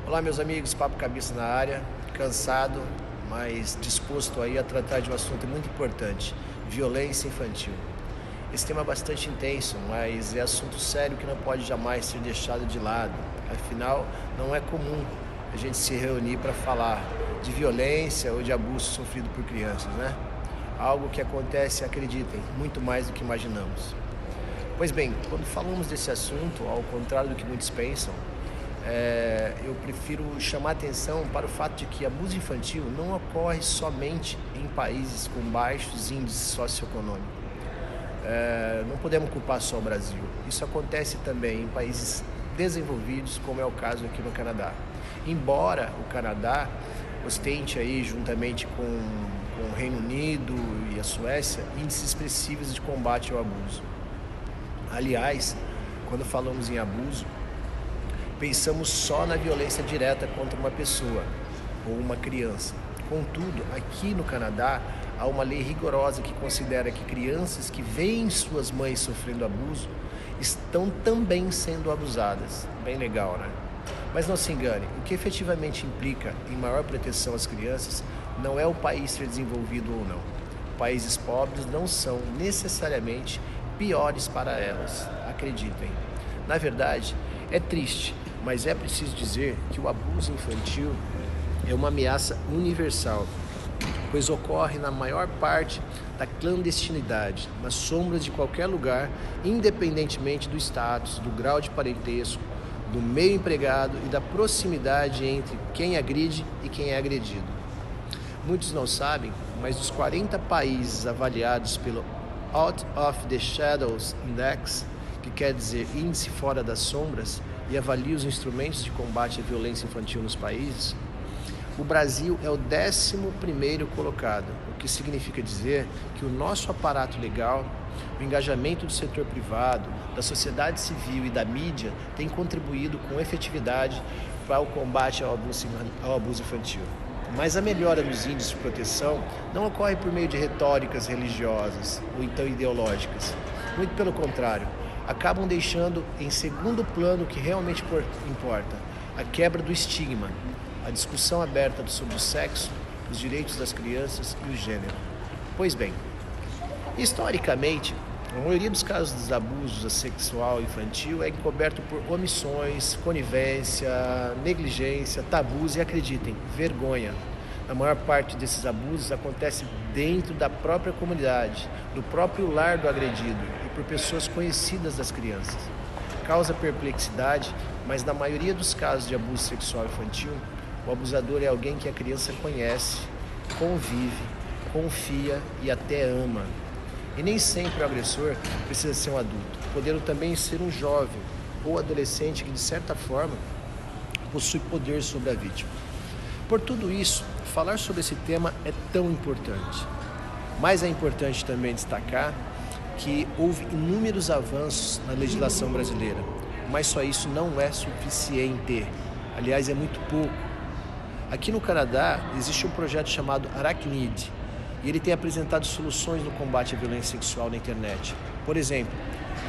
Olá meus amigos, Papo Cabeça na área, cansado, mas disposto aí a tratar de um assunto muito importante, violência infantil. Esse tema é bastante intenso, mas é assunto sério que não pode jamais ser deixado de lado. Afinal, não é comum a gente se reunir para falar de violência ou de abuso sofrido por crianças, né? Algo que acontece, acreditem, muito mais do que imaginamos. Pois bem, quando falamos desse assunto, ao contrário do que muitos pensam, eu prefiro chamar atenção para o fato de que abuso infantil não ocorre somente em países com baixos índices socioeconômicos. Não podemos culpar só o Brasil. Isso acontece também em países desenvolvidos, como é o caso aqui no Canadá. Embora o Canadá ostente aí, juntamente com o Reino Unido e a Suécia, índices expressivos de combate ao abuso. Aliás, quando falamos em abuso, pensamos só na violência direta contra uma pessoa ou uma criança. Contudo, aqui no Canadá, há uma lei rigorosa que considera que crianças que veem suas mães sofrendo abuso estão também sendo abusadas. Bem legal, né? Mas não se engane, o que efetivamente implica em maior proteção às crianças não é o país ser desenvolvido ou não. Países pobres não são necessariamente piores para elas, acreditem. Na verdade, é triste, mas é preciso dizer que o abuso infantil é uma ameaça universal, pois ocorre na maior parte da clandestinidade, nas sombras de qualquer lugar, independentemente do status, do grau de parentesco, do meio empregado e da proximidade entre quem agride e quem é agredido. Muitos não sabem, mas dos 40 países avaliados pelo Out of the Shadows Index, que quer dizer índice fora das sombras, e avalia os instrumentos de combate à violência infantil nos países, o Brasil é o 11º colocado, o que significa dizer que o nosso aparato legal, o engajamento do setor privado, da sociedade civil e da mídia tem contribuído com efetividade para o combate ao abuso infantil. Mas a melhora dos índices de proteção não ocorre por meio de retóricas religiosas ou então ideológicas. Muito pelo contrário, acabam deixando em segundo plano o que realmente importa, a quebra do estigma, a discussão aberta sobre o sexo, os direitos das crianças e o gênero. Pois bem, historicamente, a maioria dos casos dos abusos sexual infantil é encoberto por omissões, conivência, negligência, tabus e, acreditem, vergonha. A maior parte desses abusos acontece dentro da própria comunidade, do próprio lar do agredido e por pessoas conhecidas das crianças. Causa perplexidade, mas na maioria dos casos de abuso sexual infantil, o abusador é alguém que a criança conhece, convive, confia e até ama. E nem sempre o agressor precisa ser um adulto, podendo também ser um jovem ou adolescente que, de certa forma, possui poder sobre a vítima. Por tudo isso, falar sobre esse tema é tão importante. Mas é importante também destacar que houve inúmeros avanços na legislação brasileira, mas só isso não é suficiente. Aliás, é muito pouco. Aqui no Canadá, existe um projeto chamado Aracnid, e ele tem apresentado soluções no combate à violência sexual na internet. Por exemplo,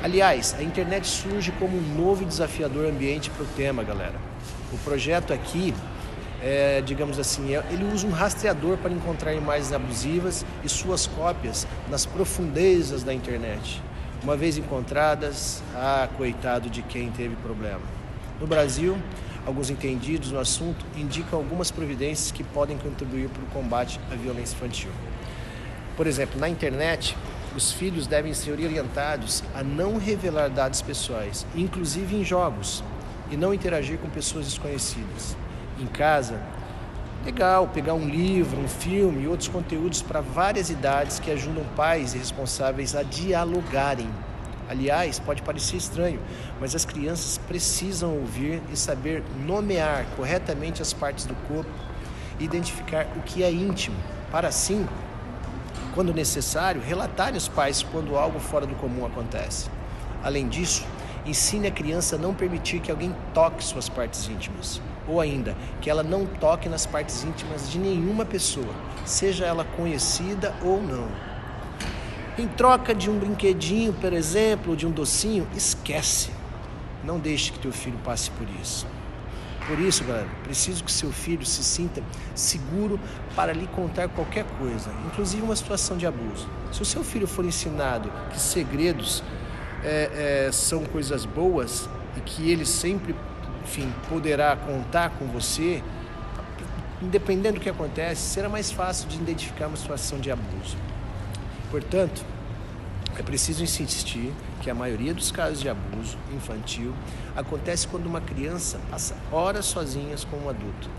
a internet surge como um novo e desafiador ambiente para o tema, galera. O projeto aqui, ele usa um rastreador para encontrar imagens abusivas e suas cópias nas profundezas da internet. Uma vez encontradas, coitado de quem teve problema. No Brasil, alguns entendidos no assunto indicam algumas providências que podem contribuir para o combate à violência infantil. Por exemplo, na internet, os filhos devem ser orientados a não revelar dados pessoais, inclusive em jogos, e não interagir com pessoas desconhecidas. Em casa, legal pegar um livro, um filme e outros conteúdos para várias idades que ajudam pais e responsáveis a dialogarem. Aliás, pode parecer estranho, mas as crianças precisam ouvir e saber nomear corretamente as partes do corpo e identificar o que é íntimo, para assim, quando necessário, relatar aos pais quando algo fora do comum acontece. Além disso, ensine a criança a não permitir que alguém toque suas partes íntimas, ou ainda, que ela não toque nas partes íntimas de nenhuma pessoa, seja ela conhecida ou não. Em troca de um brinquedinho, por exemplo, ou de um docinho, esquece. Não deixe que teu filho passe por isso. Por isso, galera, preciso que seu filho se sinta seguro para lhe contar qualquer coisa, inclusive uma situação de abuso. Se o seu filho for ensinado que segredos são coisas boas e que ele sempre, enfim, poderá contar com você, independente do que acontece, será mais fácil de identificar uma situação de abuso. Portanto, é preciso insistir que a maioria dos casos de abuso infantil acontece quando uma criança passa horas sozinhas com um adulto,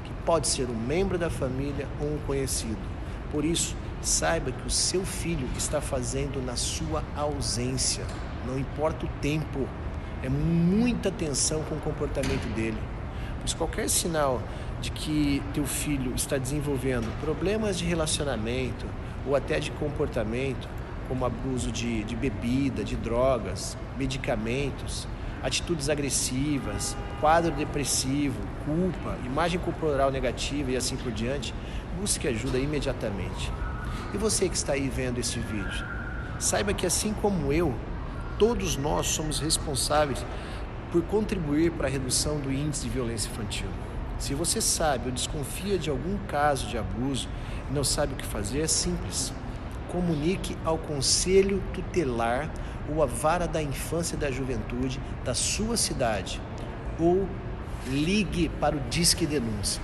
que pode ser um membro da família ou um conhecido. Por isso, saiba que o seu filho está fazendo na sua ausência, não importa o tempo, é muita atenção com o comportamento dele. Pois qualquer sinal de que teu filho está desenvolvendo problemas de relacionamento ou até de comportamento, como abuso de bebida, de drogas, medicamentos, atitudes agressivas, quadro depressivo, culpa, imagem corporal negativa e assim por diante, busque ajuda imediatamente. E você que está aí vendo esse vídeo, saiba que assim como eu, todos nós somos responsáveis por contribuir para a redução do índice de violência infantil. Se você sabe ou desconfia de algum caso de abuso e não sabe o que fazer, é simples. Comunique ao Conselho Tutelar ou à Vara da Infância e da Juventude da sua cidade ou ligue para o Disque Denúncia.